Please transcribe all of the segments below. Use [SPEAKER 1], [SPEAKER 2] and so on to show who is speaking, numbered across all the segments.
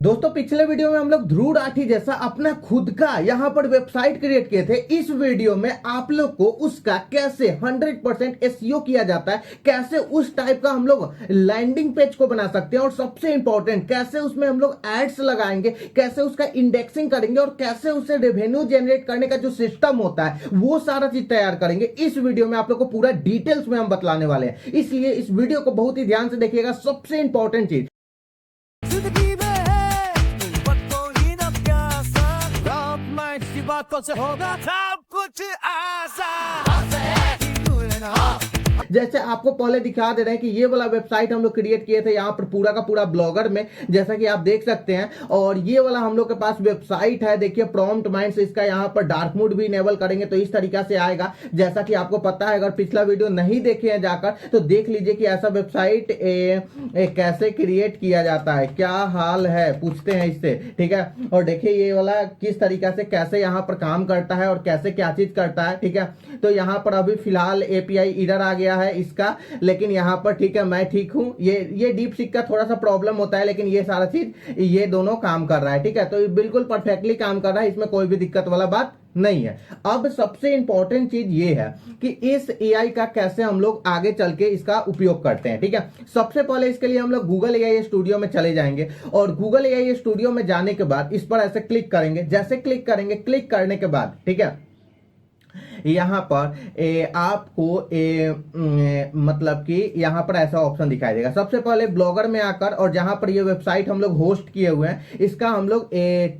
[SPEAKER 1] दोस्तों पिछले वीडियो में हम लोग ध्रुव राठी जैसा अपना खुद का यहाँ पर वेबसाइट क्रिएट किए थे। इस वीडियो में आप लोग को उसका कैसे 100% एसईओ किया जाता है, कैसे उस टाइप का हम लोग लैंडिंग पेज को बना सकते हैं और सबसे इंपॉर्टेंट कैसे उसमें हम लोग एड्स लगाएंगे, कैसे उसका इंडेक्सिंग करेंगे और कैसे उसे रेवेन्यू जनरेट करने का जो सिस्टम होता है वो सारा चीज तैयार करेंगे। इस वीडियो में आप लोग को पूरा डिटेल्स में हम बतलाने वाले हैं, इसलिए इस वीडियो को बहुत ही ध्यान से देखिएगा। सबसे इंपॉर्टेंट चीज
[SPEAKER 2] बातों से होगा सब कुछ आसान।
[SPEAKER 1] जैसे आपको पहले दिखा दे रहे हैं कि ये वाला वेबसाइट हम लोग क्रिएट किए थे यहाँ पर पूरा का पूरा ब्लॉगर में, जैसा कि आप देख सकते हैं। और ये वाला हम लोग के पास वेबसाइट है, देखिए प्रॉम्प्ट माइंड्स, इसका यहाँ पर डार्क मोड भी इनेबल करेंगे तो इस तरीका से आएगा। जैसा कि आपको पता है, अगर पिछला वीडियो नहीं देखे हैं जाकर तो देख लीजिए कि ऐसा वेबसाइट कैसे क्रिएट किया जाता है, क्या हाल है पूछते हैं इससे, ठीक है। और देखिए ये वाला किस तरीका से कैसे यहाँ पर काम करता है और कैसे क्या चीज करता है, ठीक है। तो यहाँ पर अभी फिलहाल एपीआई एरर आ गया है इसका, लेकिन यहाँ पर ठीक है, मैं ठीक हूँ। ये डीप सीक का थोड़ा सा प्रॉब्लम होता है, लेकिन ये सारा चीज ये दोनों काम कर रहा है, ठीक है। तो ये बिल्कुल परफेक्टली काम कर रहा है, इसमें कोई भी दिक्कत वाला बात नहीं है। अब सबसे इंपॉर्टेंट चीज ये है कि इस एआई का कैसे हम लोग आगे चल के इसका उपयोग करते हैं, ठीक है। सबसे पहले इसके लिए हम लोग गूगल एआई स्टूडियो में चले जाएंगे और गूगल एआई स्टूडियो में जाने के बाद इस पर ऐसे क्लिक करेंगे। जैसे क्लिक करेंगे, क्लिक करने के बाद ठीक है, यहां पर आपको मतलब कि यहां पर ऐसा ऑप्शन दिखाई देगा। सबसे पहले ब्लॉगर में आकर और जहां पर ये वेबसाइट हम लोग होस्ट किए हुए हैं, इसका हम लोग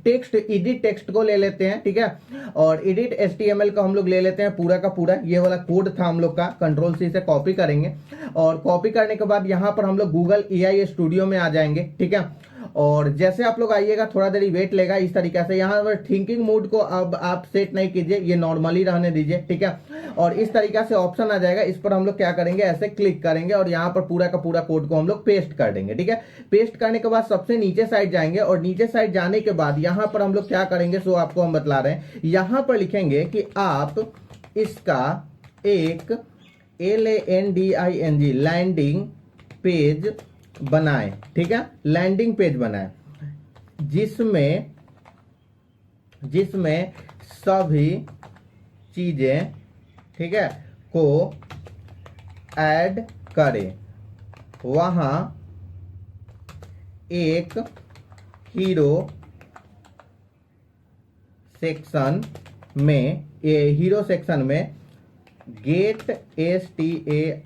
[SPEAKER 1] टेक्स्ट एडिट टेक्स्ट को ले लेते हैं, ठीक है। और एडिट एचटीएमएल को हम लोग ले लेते हैं पूरा का पूरा। ये वाला कोड था हम लोग का, कंट्रोल सी से कॉपी करेंगे और कॉपी करने के बाद यहां पर हम लोग गूगल एआई स्टूडियो में आ जाएंगे, ठीक है। और जैसे आप लोग आइएगा थोड़ा देरी वेट लेगा इस तरीके से। यहाँ पर थिंकिंग मोड को अब आप सेट नहीं कीजिए, ये नॉर्मली रहने दीजिए, ठीक है। और इस तरीके से ऑप्शन आ जाएगा, इस पर हम लोग क्या करेंगे, ऐसे क्लिक करेंगे और यहाँ पर पूरा का पूरा कोड को हम लोग पेस्ट कर देंगे, ठीक है। पेस्ट करने के बाद सबसे नीचे साइड जाएंगे और नीचे साइड जाने के बाद यहाँ पर हम लोग क्या करेंगे, सो आपको हम बतला रहे हैं। यहाँ पर लिखेंगे कि आप इसका एक LANDING लैंडिंग पेज बनाएं, ठीक है। लैंडिंग पेज बनाएं जिसमें सभी चीजें, ठीक है, को ऐड करें। वहां एक हीरो सेक्शन में गेट STARTED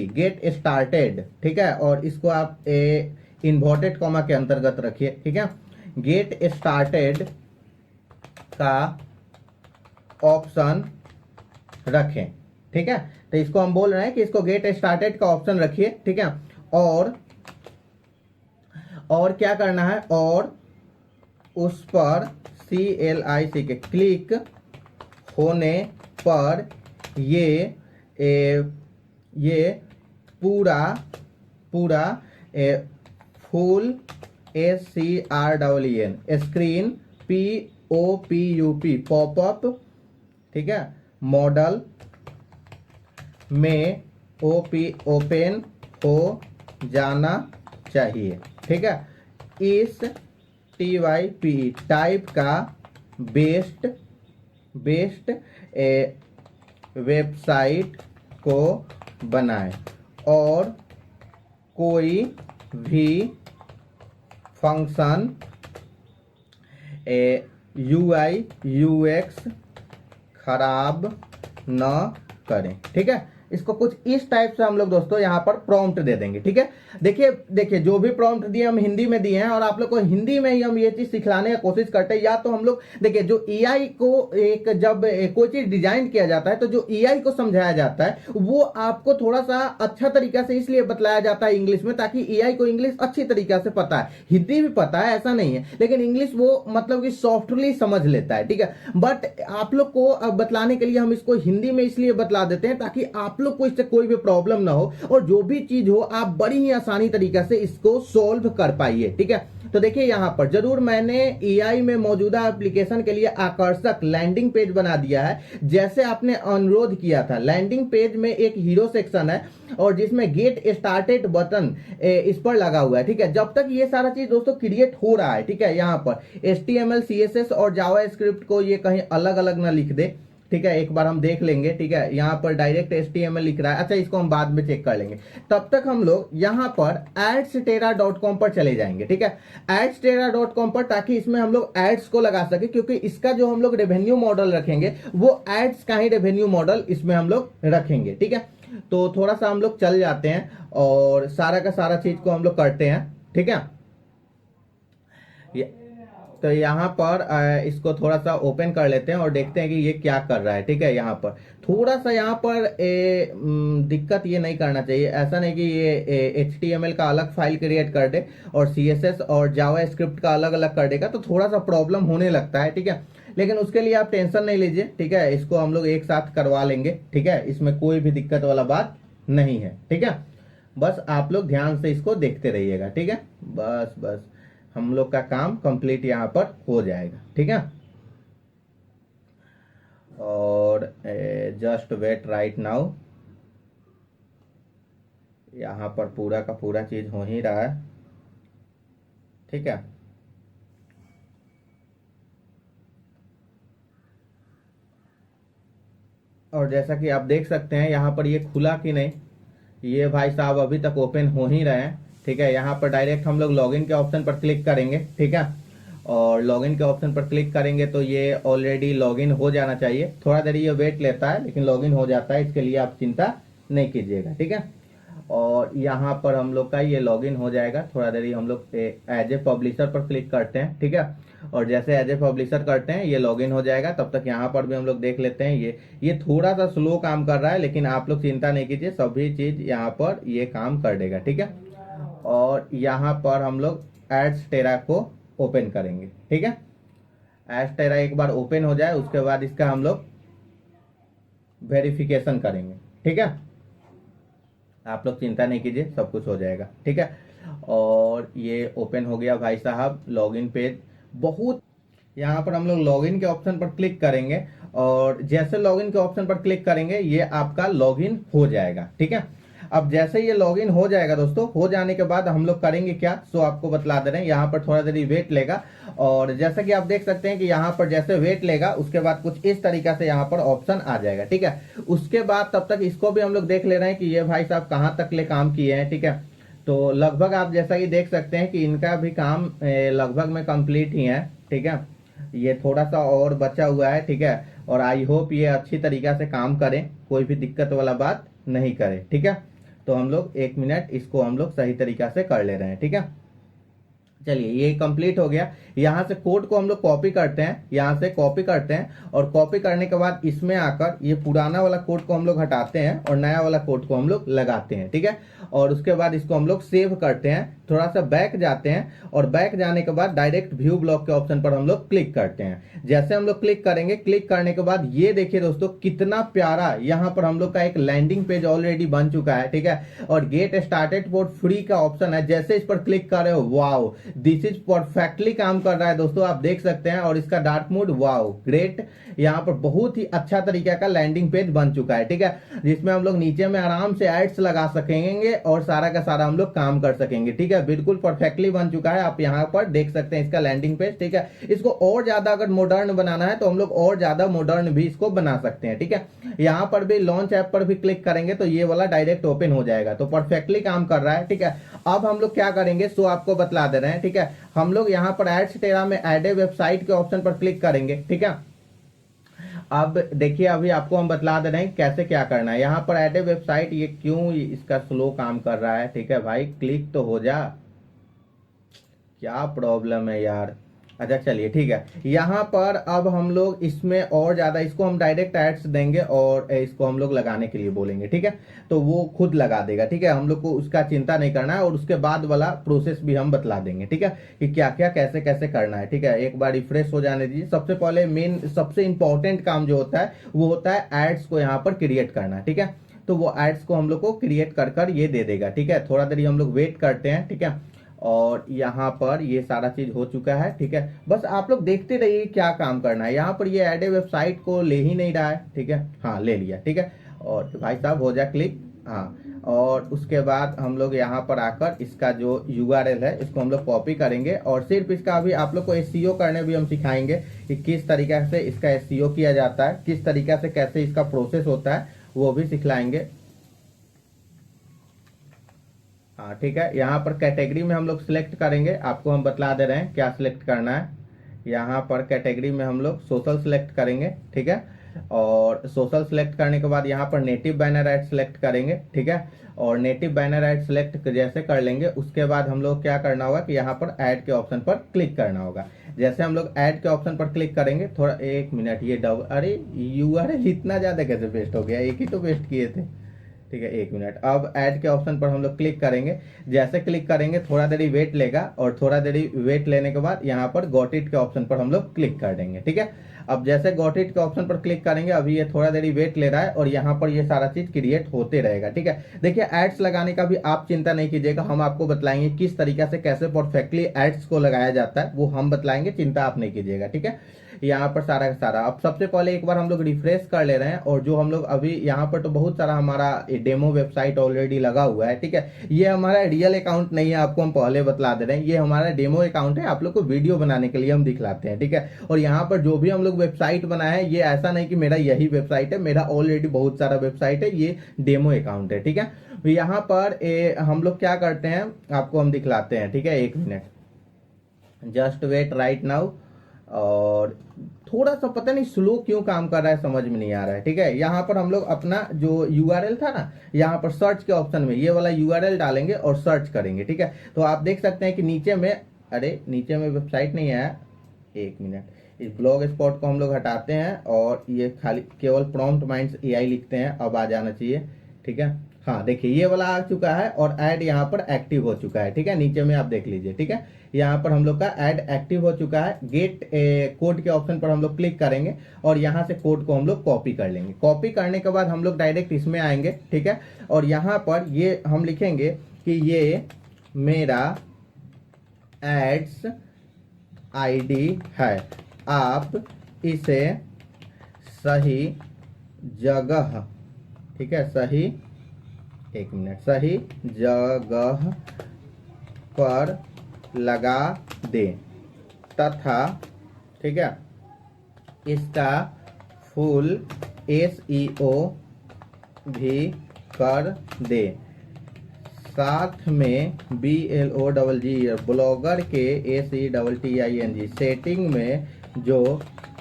[SPEAKER 1] गेट स्टार्टेड, ठीक है। और इसको आप इन्वर्टेड कॉमा के अंतर्गत रखिए, ठीक है। गेट स्टार्टेड का ऑप्शन रखें, ठीक है। तो इसको हम बोल रहे हैं कि इसको गेट स्टार्टेड का ऑप्शन रखिए, ठीक है। और क्या करना है, और उस पर CLIC के क्लिक होने पर ये पूरा full SCREEN screen POPUP popup, ठीक है, मॉडल में ओपन हो जाना चाहिए, ठीक है। इस TYPE टाइप का बेस्ट वेबसाइट को बनाएं और कोई भी फंक्शन UI UX खराब न करें, ठीक है। इसको कुछ इस टाइप से हम लोग दोस्तों यहाँ पर प्रॉम्प्ट दे देंगे, ठीक है। देखिए जो भी प्रॉम्प्ट दिए हम हिंदी में दिए हैं और आप लोग को हिंदी में ही हम ये चीज सिखलाने की कोशिश करते हैं। या तो हम लोग देखिए, जो एआई को जब कोई चीज डिजाइन किया जाता है तो जो एआई को समझाया जाता है वो आपको थोड़ा सा अच्छा तरीका से इसलिए बतलाया जाता है इंग्लिश में, ताकि एआई को इंग्लिश अच्छी तरीका से पता है। हिंदी भी पता है, ऐसा नहीं है, लेकिन इंग्लिश वो मतलब कि सॉफ्टली समझ लेता है, ठीक है। बट आप लोग को बतलाने के लिए हम इसको हिंदी में इसलिए बतला देते हैं ताकि आप लोग को इससे कोई भी प्रॉब्लम ना हो और जो भी चीज हो आप बड़ी ही आसानी तरीके से इसको सॉल्व कर पाइए, ठीक है। तो देखिए यहाँ पर जरूर मैंने एआई में मौजूदा एप्लीकेशन के लिए आकर्षक लैंडिंग पेज बना दिया है जैसे आपने अनुरोध किया था। लैंडिंग पेज में एक हीरो सेक्शन है और जिसमें गेट स्टार्टेड बटन इस पर लगा हुआ है, ठीक है। जब तक ये सारा चीज दोस्तों क्रिएट हो रहा है, ठीक है, यहाँ पर HTML CSS और जावा स्क्रिप्ट को ये कहीं अलग अलग ना लिख दे, ठीक है। एक बार हम देख लेंगे, ठीक है। यहाँ पर डायरेक्ट HTML लिख रहा है, अच्छा इसको हम बाद में चेक कर लेंगे। तब तक हम लोग यहाँ पर adstera.com पर चले जाएंगे, ठीक है, adstera.com पर, ताकि इसमें हम लोग एड्स को लगा सके, क्योंकि इसका जो हम लोग रेवेन्यू मॉडल रखेंगे वो एड्स का ही रेवेन्यू मॉडल इसमें हम लोग रखेंगे, ठीक है। तो थोड़ा सा हम लोग चल जाते हैं और सारा का सारा चीज को हम लोग करते हैं, ठीक है। तो यहाँ पर इसको थोड़ा सा ओपन कर लेते हैं और देखते हैं कि ये क्या कर रहा है, ठीक है। यहाँ पर थोड़ा सा यहाँ पर दिक्कत ये नहीं करना चाहिए, ऐसा नहीं कि ये HTML का अलग फाइल क्रिएट कर दे और CSS और जावा स्क्रिप्ट का अलग अलग कर देगा, तो थोड़ा सा प्रॉब्लम होने लगता है, ठीक है। लेकिन उसके लिए आप टेंशन नहीं लीजिए, ठीक है, इसको हम लोग एक साथ करवा लेंगे, ठीक है। इसमें कोई भी दिक्कत वाला बात नहीं है, ठीक है। बस आप लोग ध्यान से इसको देखते रहिएगा, ठीक है। बस बस हम लोग का काम कंप्लीट यहाँ पर हो जाएगा, ठीक है। और जस्ट वेट राइट नाउ, यहाँ पर पूरा का पूरा चीज हो ही रहा है, ठीक है। और जैसा कि आप देख सकते हैं यहाँ पर ये खुला कि नहीं, ये भाई साहब अभी तक ओपन हो ही रहे हैं, ठीक है। यहाँ पर डायरेक्ट हम लोग लॉगिन के ऑप्शन पर क्लिक करेंगे, ठीक है। और लॉगिन के ऑप्शन पर क्लिक करेंगे तो ये ऑलरेडी लॉगिन हो जाना चाहिए, थोड़ा देर ये वेट लेता है लेकिन लॉगिन हो जाता है, इसके लिए आप चिंता नहीं कीजिएगा, ठीक है। और यहाँ पर हम लोग का ये लॉगिन हो जाएगा, थोड़ा देर हम लोग एज ए पब्लिशर पर क्लिक करते हैं, ठीक है। और जैसे एज ए पब्लिशर करते हैं ये लॉगिन हो जाएगा। तब तक यहाँ पर भी हम लोग देख लेते हैं, ये थोड़ा सा स्लो काम कर रहा है, लेकिन आप लोग चिंता नहीं कीजिए, सभी चीज यहाँ पर ये काम कर देगा, ठीक है। और यहाँ पर हम लोग एडस्टेरा को ओपन करेंगे, ठीक है। एडस्टेरा एक बार ओपन हो जाए उसके बाद इसका हम लोग वेरिफिकेशन करेंगे, ठीक है। आप लोग चिंता नहीं कीजिए, सब कुछ हो जाएगा, ठीक है। और ये ओपन हो गया भाई साहब लॉगिन पेज। बहुत यहाँ पर हम लोग लॉगिन के ऑप्शन पर क्लिक करेंगे और जैसे लॉगिन के ऑप्शन पर क्लिक करेंगे ये आपका लॉगिन हो जाएगा, ठीक है। अब जैसे ये लॉगिन हो जाएगा दोस्तों, हो जाने के बाद हम लोग करेंगे क्या, सो आपको बतला दे रहे हैं। यहाँ पर थोड़ा देर वेट लेगा और जैसा कि आप देख सकते हैं कि यहाँ पर जैसे वेट लेगा उसके बाद कुछ इस तरीका से यहाँ पर ऑप्शन आ जाएगा, ठीक है। उसके बाद तब तक इसको भी हम लोग देख ले रहे हैं कि ये भाई साहब कहाँ तक ले काम किए हैं, ठीक है। तो लगभग आप जैसा कि देख सकते हैं कि इनका भी काम लगभग में कंप्लीट ही है, ठीक है। ये थोड़ा सा और बचा हुआ है, ठीक है। और आई होप ये अच्छी तरीका से काम करें, कोई भी दिक्कत वाला बात नहीं करे, ठीक है। तो हम लोग 1 मिनट इसको हम लोग सही तरीका से कर ले रहे हैं, ठीक है। चलिए ये कंप्लीट हो गया। यहाँ से कोड को हम लोग कॉपी करते हैं, यहाँ से कॉपी करते हैं और कॉपी करने के बाद इसमें आकर ये पुराना वाला कोड को हम लोग हटाते हैं और नया वाला कोड को हम लोग लगाते हैं, ठीक है। और उसके बाद इसको हम लोग सेव करते हैं, थोड़ा सा बैक जाते हैं और बैक जाने के बाद डायरेक्ट व्यू ब्लॉक के ऑप्शन पर हम लोग क्लिक करते हैं। जैसे हम लोग क्लिक करेंगे, क्लिक करने के बाद ये देखिए दोस्तों कितना प्यारा यहाँ पर हम लोग का एक लैंडिंग पेज ऑलरेडी बन चुका है, ठीक है। और गेट स्टार्टेड फॉर फ्री का ऑप्शन है, जैसे इस पर क्लिक कर रहे हो, वाओ दिस इज परफेक्टली काम कर रहा है दोस्तों, आप देख सकते हैं। और इसका डार्क मोड, वाओ ग्रेट, यहाँ पर बहुत ही अच्छा तरीके का लैंडिंग पेज बन चुका है, ठीक है। जिसमें हम लोग नीचे में आराम से एड्स लगा सकेंगे और सारा का सारा हम लोग काम कर सकेंगे, ठीक है। बिल्कुल परफेक्टली बन चुका है, आप यहाँ पर देख सकते हैं इसका लैंडिंग पेज, ठीक है। इसको और ज्यादा अगर मॉडर्न बनाना है तो हम लोग और ज्यादा मॉडर्न भी इसको बना सकते हैं, ठीक है। यहाँ पर भी लॉन्च ऐप पर भी क्लिक करेंगे तो ये वाला डायरेक्ट ओपन हो जाएगा, तो परफेक्टली काम कर रहा है, ठीक है। अब हम लोग क्या करेंगे सो आपको बतला दे रहे हैं, ठीक है। हम लोग यहाँ पर एडस्टेरा में ऐड ए वेबसाइट के ऑप्शन पर क्लिक करेंगे, ठीक है। अब देखिए अभी आपको हम बतला दे रहे हैं कैसे क्या करना है। यहाँ पर ऐड ए वेबसाइट, ये क्यों इसका स्लो काम कर रहा है, ठीक है भाई, क्लिक तो हो जा, क्या प्रॉब्लम है यार। अच्छा चलिए ठीक है, यहाँ पर अब हम लोग इसमें और ज्यादा इसको हम डायरेक्ट एड्स देंगे और इसको हम लोग लगाने के लिए बोलेंगे, ठीक है। तो वो खुद लगा देगा, ठीक है, हम लोग को उसका चिंता नहीं करना है। और उसके बाद वाला प्रोसेस भी हम बतला देंगे, ठीक है, कि क्या क्या कैसे कैसे करना है, ठीक है। एक बार रिफ्रेश हो जाने दीजिए। सबसे पहले मेन सबसे इंपॉर्टेंट काम जो होता है वो होता है एड्स को यहाँ पर क्रिएट करना, ठीक है। तो वो एड्स को हम लोग को क्रिएट कर ये दे देगा, ठीक है। थोड़ा देर हम लोग वेट करते हैं, ठीक है। और यहाँ पर ये सारा चीज हो चुका है। ठीक है, बस आप लोग देखते रहिए क्या काम करना है। यहाँ पर ये ऐड ए वेबसाइट को ले ही नहीं रहा है। ठीक है, हाँ ले लिया। ठीक है, और भाई साहब हो जाए क्लिक। हाँ, और उसके बाद हम लोग यहाँ पर आकर इसका जो URL है इसको हम लोग कॉपी करेंगे और सिर्फ इसका अभी आप लोग को SEO करने भी हम सिखाएंगे कि किस तरीके से इसका SEO किया जाता है, किस तरीके से कैसे इसका प्रोसेस होता है वो भी सिखलाएंगे। हाँ ठीक है, यहाँ पर कैटेगरी में हम लोग सिलेक्ट करेंगे, आपको हम बतला दे रहे हैं क्या सिलेक्ट करना है। यहाँ पर कैटेगरी में हम लोग सोशल सिलेक्ट करेंगे। ठीक है, और सोशल सिलेक्ट करने के बाद यहाँ पर नेटिव बैनर ऐड सिलेक्ट करेंगे। ठीक है, और नेटिव बैनर ऐड सिलेक्ट जैसे कर लेंगे उसके बाद हम लोग क्या करना होगा कि यहाँ पर ऐड के ऑप्शन पर क्लिक करना होगा। जैसे हम लोग ऐड के ऑप्शन पर क्लिक करेंगे, थोड़ा एक मिनट, ये अरे URL इतना ज्यादा कैसे पेस्ट हो गया, एक ही तो पेस्ट किए थे। ठीक है, एक मिनट, अब ऐड के ऑप्शन पर हम लोग क्लिक करेंगे। जैसे क्लिक करेंगे थोड़ा देरी वेट लेगा और थोड़ा देरी वेट लेने के बाद यहाँ पर गॉट इट के ऑप्शन पर हम लोग क्लिक कर देंगे। ठीक है, अब जैसे गॉट इट के ऑप्शन पर क्लिक करेंगे, अभी ये थोड़ा देरी वेट ले रहा है और यहाँ पर ये सारा चीज क्रिएट होते रहेगा। ठीक है, देखिए एड्स लगाने का भी आप चिंता नहीं कीजिएगा, हम आपको बतलाएंगे किस तरीके से कैसे परफेक्टली एड्स को लगाया जाता है, वो हम बतलाएंगे, चिंता आप नहीं कीजिएगा। ठीक है, यहाँ पर सारा का सारा, अब सबसे पहले एक बार हम लोग रिफ्रेश कर ले रहे हैं और जो हम लोग अभी यहाँ पर तो बहुत सारा हमारा डेमो वेबसाइट ऑलरेडी लगा हुआ है। ठीक है, ये हमारा रियल अकाउंट नहीं है, आपको हम पहले बतला दे रहे हैं, ये हमारा डेमो अकाउंट है, आप लोग को वीडियो बनाने के लिए हम दिखलाते हैं। ठीक है, और यहाँ पर जो भी हम लोग वेबसाइट बनाए हैं ये ऐसा नहीं कि मेरा यही वेबसाइट है, मेरा ऑलरेडी बहुत सारा वेबसाइट है, ये डेमो अकाउंट है। ठीक है, यहाँ पर हम लोग क्या करते हैं आपको हम दिखलाते हैं। ठीक है, एक minute, just wait right now. और थोड़ा सा पता नहीं स्लो क्यों काम कर रहा है, समझ में नहीं आ रहा है। ठीक है, यहाँ पर हम लोग अपना जो URL था ना, यहाँ पर सर्च के ऑप्शन में ये वाला URL डालेंगे और सर्च करेंगे। ठीक है, तो आप देख सकते हैं कि नीचे में, अरे नीचे में वेबसाइट नहीं आया, एक मिनट, इस ब्लॉग स्पॉट को हम लोग हटाते हैं और ये खाली केवल प्रॉम्प्ट माइंड्स AI लिखते हैं, अब आ जाना चाहिए। ठीक है, हाँ देखिए ये वाला आ चुका है और ऐड यहाँ पर एक्टिव हो चुका है। ठीक है, नीचे में आप देख लीजिए। ठीक है, यहाँ पर हम लोग का ऐड एक्टिव हो चुका है। गेट कोड के ऑप्शन पर हम लोग क्लिक करेंगे और यहाँ से कोड को हम लोग कॉपी कर लेंगे। कॉपी करने के बाद हम लोग डायरेक्ट इसमें आएंगे। ठीक है, और यहाँ पर ये हम लिखेंगे कि ये मेरा एड्स ID है, आप इसे सही जगह, ठीक है, सही, एक मिनट, सही जगह पर लगा दे तथा, ठीक है, इसका फुल SEO भी कर दे, साथ में BLOGG ब्लॉगर के SETTING सेटिंग में जो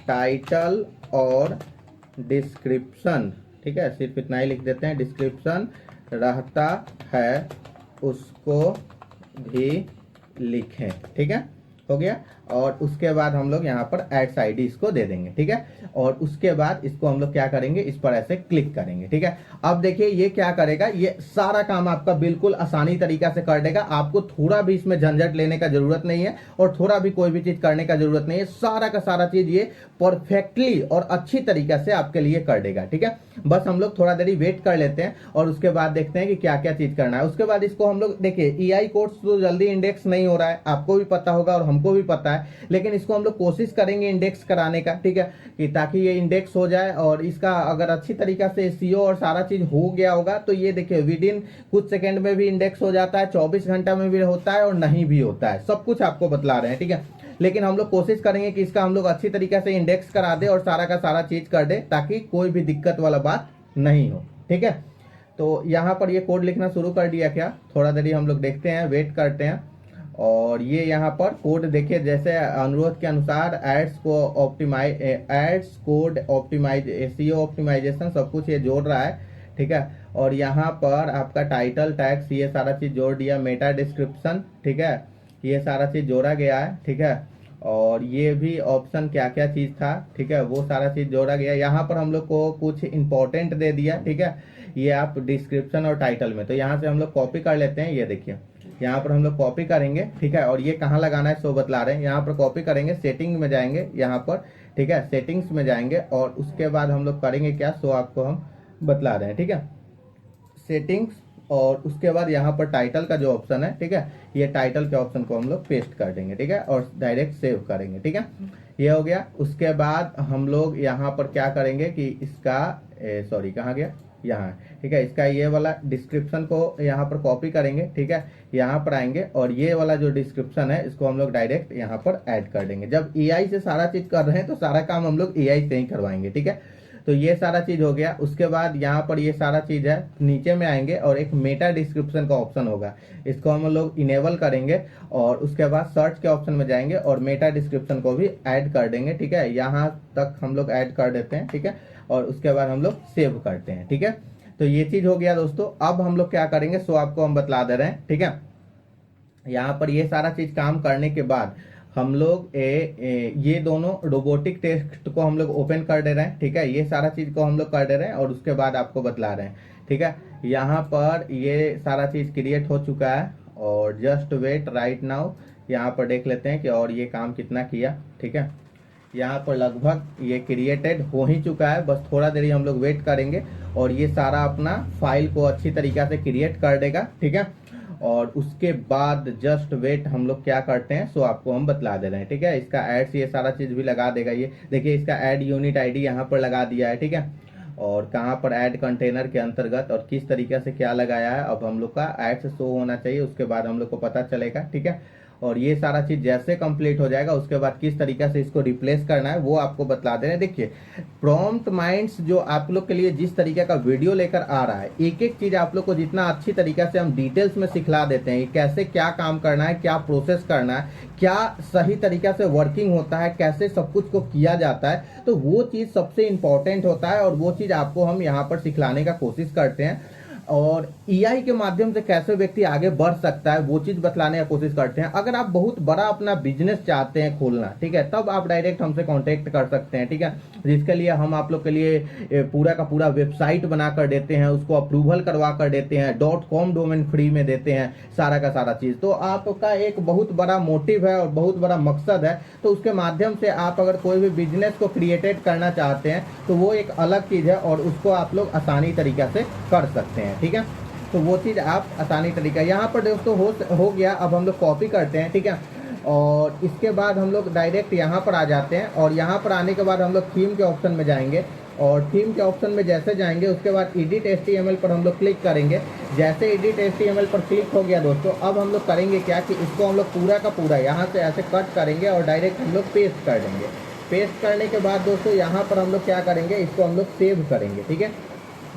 [SPEAKER 1] टाइटल और डिस्क्रिप्शन, ठीक है, सिर्फ इतना ही लिख देते हैं, डिस्क्रिप्शन रहता है उसको भी लिखें। ठीक है, हो गया। और उसके बाद हम लोग यहाँ पर एड्स ID इसको दे देंगे। ठीक है, और उसके बाद इसको हम लोग क्या करेंगे, इस पर ऐसे क्लिक करेंगे। ठीक है, अब देखिए ये क्या करेगा, ये सारा काम आपका बिल्कुल आसानी तरीका से कर देगा, आपको थोड़ा भी इसमें झंझट लेने का जरूरत नहीं है और थोड़ा भी कोई भी चीज करने का जरूरत नहीं है, सारा का सारा चीज ये परफेक्टली और अच्छी तरीके से आपके लिए कर देगा। ठीक है, बस हम लोग थोड़ा देरी वेट कर लेते हैं और उसके बाद देखते हैं कि क्या क्या चीज करना है। उसके बाद इसको हम लोग देखिए EI कोर्स तो जल्दी इंडेक्स नहीं हो रहा है, आपको भी पता होगा और हमको भी पता है, लेकिन इसको हम लोग कोशिश करेंगे इंडेक्स कराने का। ठीक है, कि ताकि ये इंडेक्स हो जाए और इसका अगर अच्छी तरीके से SEO और सारा चीज हो गया होगा तो ये देखिए विदिन कुछ सेकंड में भी इंडेक्स हो जाता है, 24 घंटा में भी होता है और नहीं भी होता है, सब कुछ आपको बतला रहे हैं। ठीक है, लेकिन हम लोग कोशिश करेंगे कि इसका हम लोग अच्छी तरीके से इंडेक्स करा दे और सारा का सारा चीज कर दे ताकि कोई भी दिक्कत वाला बात नहीं हो। ठीक है, तो यहाँ पर ये कोड लिखना शुरू कर दिया क्या, थोड़ा देरी हम लोग देखते हैं, वेट करते हैं। और ये यहाँ पर कोड देखिए, जैसे अनुरोध के अनुसार एड्स को optimize, ads code optimize, SEO optimization सब कुछ ये जोड़ रहा है। ठीक है, और यहाँ पर आपका टाइटल टैग्स ये सारा चीज जोड़ दिया, मेटा डिस्क्रिप्शन, ठीक है, ये सारा चीज जोड़ा गया है। ठीक है, और ये भी ऑप्शन क्या क्या चीज था, ठीक है, वो सारा चीज जोड़ा गया। यहाँ पर हम लोग को कुछ इंपॉर्टेंट दे दिया। ठीक है, ये आप डिस्क्रिप्शन और टाइटल में, तो यहाँ से हम लोग कॉपी कर लेते हैं, ये देखिए यहाँ पर हम लोग कॉपी करेंगे। ठीक है, और ये कहाँ लगाना है सो बतला रहे हैं, यहाँ पर कॉपी करेंगे, सेटिंग में जाएंगे यहाँ पर। ठीक है, सेटिंग्स में जाएंगे और उसके बाद हम लोग करेंगे क्या, सो आपको हम बतला रहे हैं। ठीक है, सेटिंग्स और उसके बाद यहाँ पर टाइटल का जो ऑप्शन है, ठीक है, ये टाइटल के ऑप्शन को हम लोग पेस्ट कर देंगे, ठीक है, और डायरेक्ट सेव करेंगे, ठीक है। ये हो गया। उसके बाद हम लोग यहाँ पर क्या करेंगे कि इसका सॉरी कहाँ गया, यहाँ, ठीक है, इसका ये वाला डिस्क्रिप्शन को यहाँ पर कॉपी करेंगे, ठीक है, यहाँ पर आएंगे और ये वाला जो डिस्क्रिप्शन है इसको हम लोग डायरेक्ट यहाँ पर ऐड कर देंगे। जब एआई से सारा चीज कर रहे हैं तो सारा काम हम लोग एआई से ही करवाएंगे, ठीक है। तो ये सारा चीज हो गया। उसके बाद यहाँ पर ये सारा चीज है, नीचे में आएंगे और एक मेटा डिस्क्रिप्शन का ऑप्शन होगा, इसको हम लोग इनेबल करेंगे और उसके बाद सर्च के ऑप्शन में जाएंगे और मेटा डिस्क्रिप्शन को भी ऐड कर देंगे, ठीक है। यहाँ तक हम लोग ऐड कर देते हैं, ठीक है, और उसके बाद हम लोग सेव करते हैं, ठीक है। तो ये चीज हो गया दोस्तों। अब हम लोग क्या करेंगे सो आपको हम बतला दे रहे हैं, ठीक है। यहाँ पर ये सारा चीज काम करने के बाद हम लोग ये दोनों रोबोटिक टेक्स्ट को हम लोग ओपन कर दे रहे हैं, ठीक है। ये सारा चीज को हम लोग कर दे रहे हैं और उसके बाद आपको बतला रहे हैं, ठीक है। यहाँ पर ये सारा चीज क्रिएट हो चुका है और जस्ट वेट राइट नाउ यहाँ पर देख लेते हैं कि और ये काम कितना किया, ठीक है। यहाँ पर लगभग ये क्रिएटेड हो ही चुका है, बस थोड़ा देर हम लोग वेट करेंगे और ये सारा अपना फाइल को अच्छी तरीका से क्रिएट कर देगा, ठीक है। और उसके बाद जस्ट वेट हम लोग क्या करते हैं सो आपको हम बतला दे रहे हैं, ठीक है। इसका एड्स ये सारा चीज भी लगा देगा, ये देखिए इसका ऐड यूनिट आईडी यहाँ पर लगा दिया है, ठीक है। और कहाँ पर ऐड कंटेनर के अंतर्गत और किस तरीके से क्या लगाया है, अब हम लोग का एड्स शो होना चाहिए, उसके बाद हम लोग को पता चलेगा, ठीक है। और ये सारा चीज जैसे कंप्लीट हो जाएगा उसके बाद किस तरीके से इसको रिप्लेस करना है वो आपको बतला दे रहे हैं। देखिए प्रॉम्प्ट माइंड्स जो आप लोग के लिए जिस तरीके का वीडियो लेकर आ रहा है, एक एक चीज आप लोग को जितना अच्छी तरीके से हम डिटेल्स में सिखला देते हैं, कैसे क्या काम करना है, क्या प्रोसेस करना है, क्या सही तरीका से वर्किंग होता है, कैसे सब कुछ को किया जाता है, तो वो चीज सबसे इंपॉर्टेंट होता है और वो चीज आपको हम यहाँ पर सिखलाने का कोशिश करते हैं। और एआई के माध्यम से कैसे व्यक्ति आगे बढ़ सकता है वो चीज बतलाने का कोशिश करते हैं। अगर आप बहुत बड़ा अपना बिजनेस चाहते हैं खोलना, ठीक है, तब आप डायरेक्ट हमसे कांटेक्ट कर सकते हैं, ठीक है, जिसके लिए हम आप लोग के लिए पूरा का पूरा वेबसाइट बना कर देते हैं, उसको अप्रूवल करवा कर देते हैं, .com डोमेन फ्री में देते हैं, सारा का सारा चीज। तो आपका एक बहुत बड़ा मोटिव है और बहुत बड़ा मकसद है, तो उसके माध्यम से आप अगर कोई भी बिजनेस को क्रिएटेड करना चाहते हैं तो वो एक अलग चीज है और उसको आप लोग आसानी तरीका से कर सकते हैं, ठीक है। तो वो चीज आप आसानी तरीका यहाँ पर दोस्तों हो गया। अब हम लोग कॉपी करते हैं, ठीक है, और इसके बाद हम लोग डायरेक्ट यहाँ पर आ जाते हैं और यहाँ पर आने के बाद हम लोग थीम के ऑप्शन में जाएंगे और थीम के ऑप्शन में जैसे जाएंगे उसके बाद एडिट HTML पर हम लोग क्लिक करेंगे। जैसे एडिट HTML पर क्लिक हो गया दोस्तों, अब हम लोग करेंगे क्या कि इसको हम लोग पूरा का पूरा यहाँ से ऐसे कट करेंगे और डायरेक्ट हम लोग पेस्ट कर देंगे। पेस्ट करने के बाद दोस्तों यहाँ पर हम लोग क्या करेंगे, इसको हम लोग सेव करेंगे, ठीक है।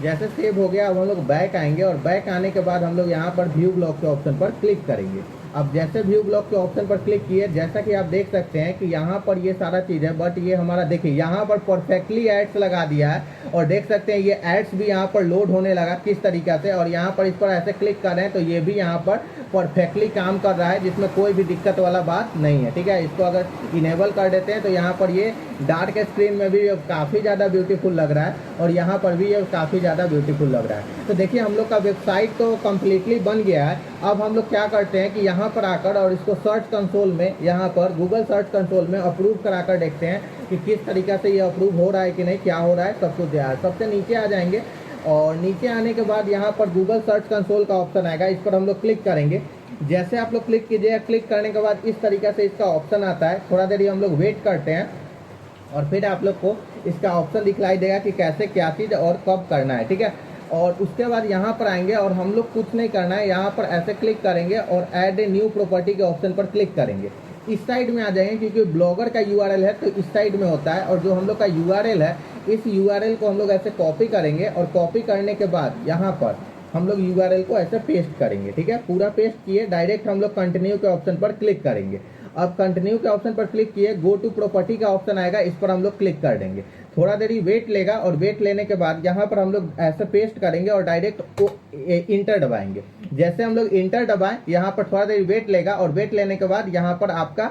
[SPEAKER 1] जैसे सेव हो गया अब हम लोग बैक आएंगे और बैक आने के बाद हम लोग यहाँ पर व्यू ब्लॉक के ऑप्शन पर क्लिक करेंगे। अब जैसे व्यू ब्लॉक के ऑप्शन पर क्लिक किए, जैसा कि आप देख सकते हैं कि यहाँ पर ये सारा चीज़ है, बट ये हमारा देखिए यहाँ पर परफेक्टली एड्स लगा दिया है और देख सकते हैं ये एड्स भी यहाँ पर लोड होने लगा किस तरीका से, और यहाँ पर इस पर ऐसे क्लिक कर रहे हैं तो ये भी यहाँ पर परफेक्टली काम कर रहा है, जिसमें कोई भी दिक्कत वाला बात नहीं है, ठीक है। इसको अगर इनेबल कर देते हैं तो यहाँ पर ये डार्क स्क्रीन में भी काफ़ी ज़्यादा ब्यूटीफुल लग रहा है और यहाँ पर भी ये काफ़ी ज़्यादा ब्यूटीफुल लग रहा है। तो देखिए हम लोग का वेबसाइट तो कम्प्लीटली बन गया है। अब हम लोग क्या करते हैं कि यहाँ पर आकर और इसको सर्च कंसोल में, यहाँ पर गूगल सर्च कंसोल में अप्रूव कराकर देखते हैं कि किस तरीका से ये अप्रूव हो रहा है कि नहीं, क्या हो रहा है, सब कुछ है। सबसे नीचे आ जाएंगे और नीचे आने के बाद यहाँ पर गूगल सर्च कंसोल का ऑप्शन आएगा, इस पर हम लोग क्लिक करेंगे। जैसे आप लोग क्लिक कीजिए, क्लिक करने के बाद इस तरीका से इसका ऑप्शन आता है, थोड़ा देर हम लोग वेट करते हैं और फिर आप लोग को इसका ऑप्शन दिखलाई देगा कि कैसे क्या चीज़ और कब करना है, ठीक है। और उसके बाद यहाँ पर आएंगे और हम लोग कुछ नहीं करना है, यहाँ पर ऐसे क्लिक करेंगे और ऐड ए न्यू प्रॉपर्टी के ऑप्शन पर क्लिक करेंगे। इस साइड में आ जाएंगे क्योंकि ब्लॉगर का URL है तो इस साइड में होता है, और जो हम लोग का URL है इस URL को हम लोग ऐसे कॉपी करेंगे और कॉपी करने के बाद यहाँ पर हम लोग URL को ऐसे पेस्ट करेंगे, ठीक है। पूरा पेस्ट किए, डायरेक्ट हम लोग कंटिन्यू के ऑप्शन पर क्लिक करेंगे। अब कंटिन्यू के ऑप्शन पर क्लिक किए, गो टू प्रॉपर्टी का ऑप्शन आएगा, इस पर हम लोग क्लिक कर देंगे। थोड़ा देर ही वेट लेगा और वेट लेने के बाद यहाँ पर हम लोग ऐसे पेस्ट करेंगे और डायरेक्ट इंटर दबाएंगे। जैसे हम लोग इंटर दबाएं, यहाँ पर थोड़ा देर वेट लेगा और वेट लेने के बाद यहाँ पर आपका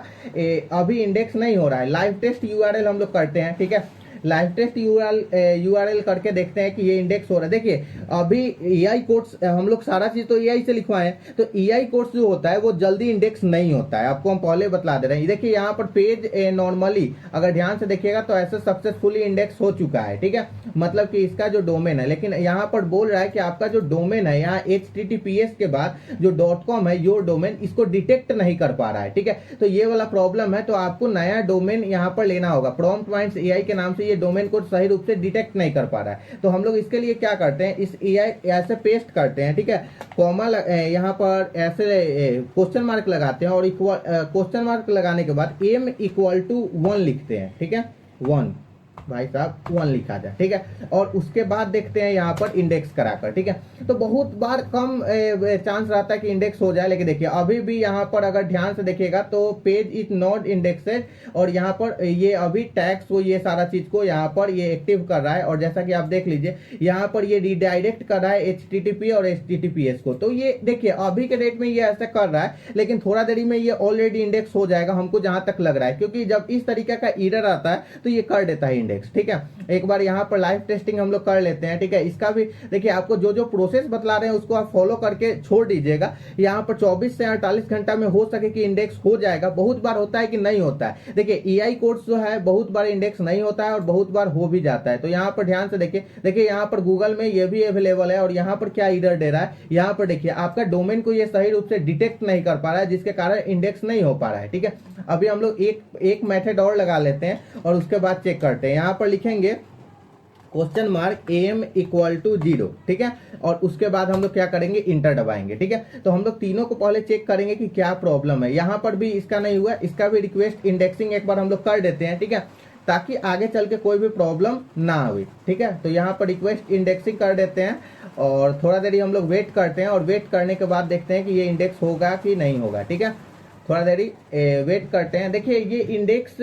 [SPEAKER 1] अभी इंडेक्स नहीं हो रहा है, लाइव टेस्ट URL हम लोग करते हैं, ठीक है। लाइव टेस्ट यूआरएल करके देखते हैं कि ये इंडेक्स हो रहा है। देखिए अभी एआई कोड्स हम लोग सारा चीज तो एआई से लिखवाए हैं, तो एआई कोड्स जो होता है वो जल्दी इंडेक्स नहीं होता है, आपको हम पहले बतला दे रहे हैं। देखिए यहाँ पर पेज नॉर्मली अगर ध्यान से देखिएगा तो ऐसे सक्सेसफुली इंडेक्स हो चुका है, ठीक है, मतलब कि इसका जो डोमेन है, लेकिन यहाँ पर बोल रहा है कि आपका जो डोमेन है यहाँ https के बाद जो .com है योर डोमेन, इसको डिटेक्ट नहीं कर पा रहा है, ठीक है, तो ये वाला प्रॉब्लम है। तो आपको नया डोमेन यहाँ पर लेना होगा। प्रॉम्प्ट माइंड्स एआई के नाम से ये डोमेन कोड सही रूप से डिटेक्ट नहीं कर पा रहा है, तो हम लोग इसके लिए क्या करते हैं, इस एआई ऐसे पेस्ट करते हैं, ठीक है, कॉमा यहाँ पर ऐसे क्वेश्चन मार्क लगाते हैं और क्वेश्चन मार्क लगाने के बाद m इक्वल टू 1 लिखते हैं, ठीक है, 1 भाई साहब 1 लिखा जाए, ठीक है, और उसके बाद देखते हैं यहाँ पर इंडेक्स कराकर, ठीक है। तो बहुत बार कम चांस रहता है कि इंडेक्स हो जाए, लेकिन देखिए अभी भी यहाँ पर अगर ध्यान से देखिएगा तो पेज इज नॉट इंडेक्सेड, और यहाँ पर ये अभी टैग्स वो ये सारा चीज को यहाँ पर ये एक्टिव कर रहा है, और जैसा कि आप देख लीजिए यहाँ पर ये रिडायरेक्ट कर रहा है HTTP और HTTPS को। तो ये देखिए अभी के डेट में ये ऐसा कर रहा है, लेकिन थोड़ा देरी में ये ऑलरेडी इंडेक्स हो जाएगा, हमको जहां तक लग रहा है, क्योंकि जब इस तरीके का एरर आता है तो ये कर देता है इंडेक्स, ठीक है। एक बार यहाँ पर लाइव टेस्टिंग हम लोग कर लेते हैं, ठीक है। इसका भी देखिए आपको जो जो प्रोसेस बतला रहे हैं उसको आप फॉलो करके छोड़ दीजिएगा। यहाँ पर 24 से 48 घंटा में हो सके कि इंडेक्स हो जाएगा। बहुत बार होता है कि नहीं होता है। देखिए एआई कोड्स जो है बहुत बार इंडेक्स नहीं होता है और बहुत बार हो भी जाता है। तो यहाँ पर ध्यान से देखिए यहाँ पर गूगल में ये भी अवेलेबल है, और यहाँ पर क्या एरर दे रहा है, यहाँ पर देखिए आपका डोमेन को ये सही रूप से डिटेक्ट नहीं कर पा रहा है, जिसके कारण इंडेक्स नहीं हो पा रहा है, ठीक है। अभी हम लोग एक मेथड और लगा लेते हैं और उसके बाद चेक करते हैं। यहाँ पर लिखेंगे question mark am equal to 0, ठीक है, और उसके बाद हम लोग क्या करेंगे, इंटर दबाएंगे, ठीक है। तो हम लोग तीनों को पहले चेक करेंगे कि क्या प्रॉब्लम है। यहाँ पर भी इसका नहीं हुआ, इसका भी रिक्वेस्ट इंडेक्सिंग एक बार हम लोग कर देते हैं, ठीक है, ताकि आगे चल के कोई भी प्रॉब्लम ना हुई, ठीक है। तो यहाँ पर रिक्वेस्ट इंडेक्सिंग कर देते हैं और थोड़ा देरी हम लोग वेट करते हैं, और वेट करने के बाद देखते हैं कि ये इंडेक्स होगा कि नहीं होगा, ठीक है। थोड़ा देरी वेट करते हैं। देखिए ये इंडेक्स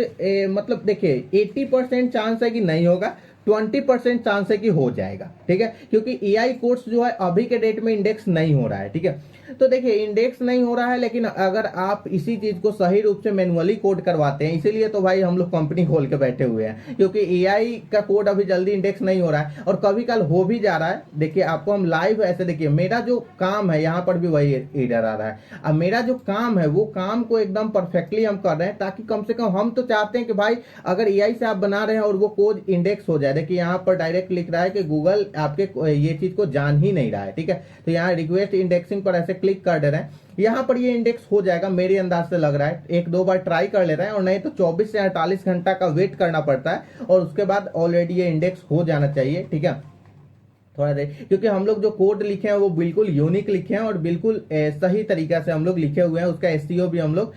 [SPEAKER 1] मतलब देखिए 80% चांस है कि नहीं होगा, 20% चांस है कि हो जाएगा, ठीक है, क्योंकि एआई कोड्स जो है अभी के डेट में इंडेक्स नहीं हो रहा है, ठीक है। तो देखिए इंडेक्स नहीं हो रहा है, लेकिन अगर आप इसी चीज को सही रूप से मैनुअली कोड करवाते हैं, इसीलिए तो भाई हम लोग कंपनी खोल के बैठे हुए हैं, क्योंकि एआई का कोड अभी जल्दी इंडेक्स नहीं हो रहा है और कभी कल हो भी जा रहा है। देखिए आपको हम लाइव ऐसे देखिए, मेरा जो काम है यहाँ पर भी वही एरर आ रहा है। अब मेरा जो काम है वो काम को एकदम परफेक्टली हम कर रहे हैं, ताकि कम से कम हम तो चाहते हैं कि भाई अगर एआई से आप बना रहे हैं और वो कोड इंडेक्स हो जाए। देखिए यहाँ पर डायरेक्ट लिख रहा है कि गूगल आपके ये चीज को जान ही नहीं रहा है, ठीक है। तो यहाँ रिक्वेस्ट इंडेक्सिंग पर ऐसे क्लिक कर दे रहे हैं, यहाँ पर ये इंडेक्स हो जाएगा मेरे अंदाज से लग रहा है। एक दो बार ट्राई कर ले रहे हैं, और नहीं तो 24 से 48 घंटा का वेट करना पड़ता है, और उसके बाद ऑलरेडी ये इंडेक्स हो जाना चाहिए, ठीक है। थोड़ा देर, क्योंकि हम लोग जो कोड लिखे हैं वो बिल्कुल यूनिक लिखे हैं और बिल्कुल सही तरीका से हम लोग लिखे हुए हैं। उसका एसईओ भी हम लोग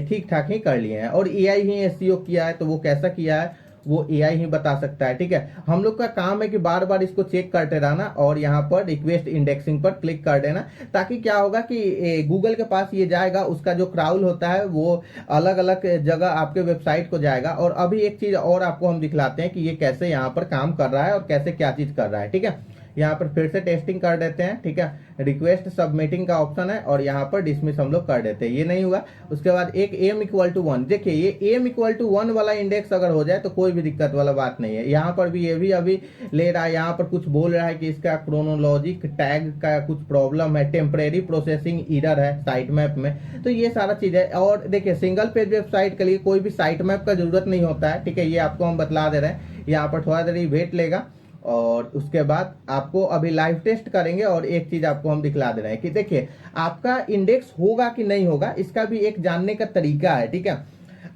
[SPEAKER 1] ठीक ठाक ही कर लिए हैं, और एआई ही एसईओ किया है, तो वो कैसा किया है वो एआई ही बता सकता है, ठीक है। हम लोग का काम है कि बार बार इसको चेक करते रहना और यहाँ पर रिक्वेस्ट इंडेक्सिंग पर क्लिक कर देना, ताकि क्या होगा कि गूगल के पास ये जाएगा, उसका जो क्राउल होता है वो अलग अलग जगह आपके वेबसाइट को जाएगा। और अभी एक चीज और आपको हम दिखलाते हैं कि ये कैसे यहाँ पर काम कर रहा है और कैसे क्या चीज कर रहा है, ठीक है। यहाँ पर फिर से टेस्टिंग कर देते हैं, ठीक है। रिक्वेस्ट सबमिटिंग का ऑप्शन है और यहाँ पर डिसमिस हम लोग कर देते हैं, ये नहीं हुआ। उसके बाद एक m इक्वल टू 1, देखिए ये m इक्वल टू 1 वाला इंडेक्स अगर हो जाए तो कोई भी दिक्कत वाला बात नहीं है। यहाँ पर भी ये भी अभी ले रहा है, यहाँ पर कुछ बोल रहा है कि इसका क्रोनोलॉजिक टैग का कुछ प्रॉब्लम है, टेम्परेरी प्रोसेसिंग एरर है साइट मैप में, तो ये सारा चीज है। और देखिए सिंगल पेज वेबसाइट के लिए कोई भी साइट मैप का जरूरत नहीं होता है, ठीक है, ये आपको हम बतला दे रहे हैं। यहाँ पर थोड़ा देर वेट लेगा और उसके बाद आपको अभी लाइव टेस्ट करेंगे, और एक चीज आपको हम दिखला दे रहे हैं कि देखिए आपका इंडेक्स होगा कि नहीं होगा, इसका भी एक जानने का तरीका है, ठीक है।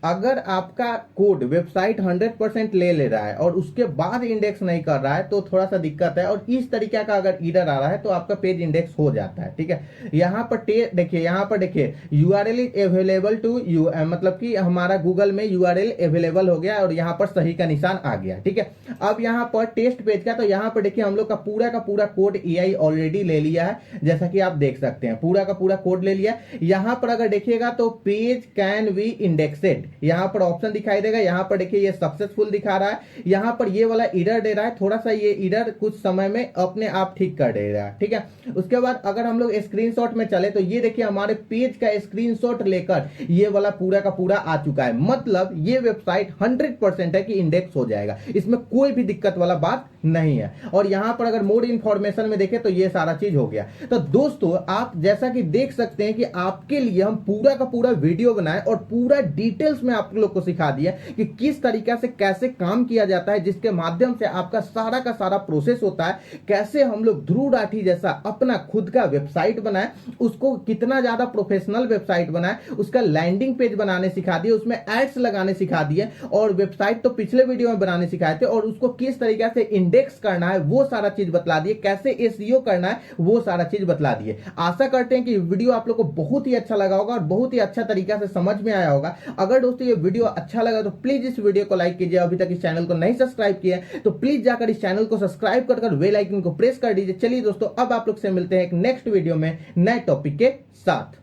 [SPEAKER 1] अगर आपका कोड वेबसाइट 100% ले रहा है और उसके बाद इंडेक्स नहीं कर रहा है तो थोड़ा सा दिक्कत है, और इस तरीके का अगर एरर आ रहा है तो आपका पेज इंडेक्स हो जाता है, ठीक है। यहाँ पर देखिए, यहाँ पर देखिए URL is available to you, मतलब कि हमारा गूगल में यूआरएल अवेलेबल हो गया और यहाँ पर सही का निशान आ गया, ठीक है। अब यहाँ पर टेस्ट पेज का, तो यहाँ पर देखिए हम लोग का पूरा कोड एआई ऑलरेडी ले लिया है, जैसा कि आप देख सकते हैं पूरा का पूरा कोड ले लिया। यहाँ पर अगर देखिएगा तो पेज कैन बी इंडेक्सेड, यहाँ पर ऑप्शन दिखाई देगा, यहाँ पर देखिए ये सक्सेसफुल दिखा रहा है, यहाँ पर ये वाला एरर दे रहा है, थोड़ा सा ये एरर कुछ समय में अपने आप ठीक कर दे रहा है, ठीक है। उसके बाद अगर हम लोग स्क्रीनशॉट में चले तो ये देखिए हमारे पेज का स्क्रीनशॉट लेकर ये वाला पूरा का पूरा आ चुका है। मतलब ये वेबसाइट 100% है कि इंडेक्स हो जाएगा, इसमें कोई भी दिक्कत वाला बात नहीं है। और यहां पर अगर मोर इंफॉर्मेशन में देखें तो ये सारा चीज हो गया। तो दोस्तों आप जैसा कि देख सकते हैं कि आपके लिए हम पूरा का पूरा वीडियो बनाए और पूरा डिटेल्स में आप लोग को सिखा दिया कि किस तरीका से कैसे काम किया जाता है, जिसके माध्यम से आपका सारा का सारा प्रोसेस होता है, कैसे हम लोग ध्रुव राठी जैसा अपना खुद का वेबसाइट बनाए, उसको कितना ज्यादा प्रोफेशनल वेबसाइट बनाए, उसका लैंडिंग पेज बनाने सिखा दिए, उसमें एड्स लगाने सिखा दिए, और वेबसाइट तो पिछले वीडियो में बनाने सिखाए थे, और उसको किस तरीके से इंडेक्स करना है वो सारा चीज बतला दिए, कैसे एसईओ करना है वो सारा चीज बतला दिए। आशा करते हैं कि वीडियो आप लोग को बहुत ही अच्छा लगा होगा और बहुत ही अच्छा तरीका से समझ में आया होगा। अगर दोस्तों ये वीडियो अच्छा लगा तो प्लीज इस वीडियो को लाइक कीजिए, अभी तक इस चैनल को नहीं सब्सक्राइब किया तो प्लीज जाकर इस चैनल को सब्सक्राइब कर बेल आइकन को प्रेस कर दीजिए। चलिए दोस्तों अब आप लोग से मिलते हैं एक नेक्स्ट वीडियो में नए टॉपिक के साथ।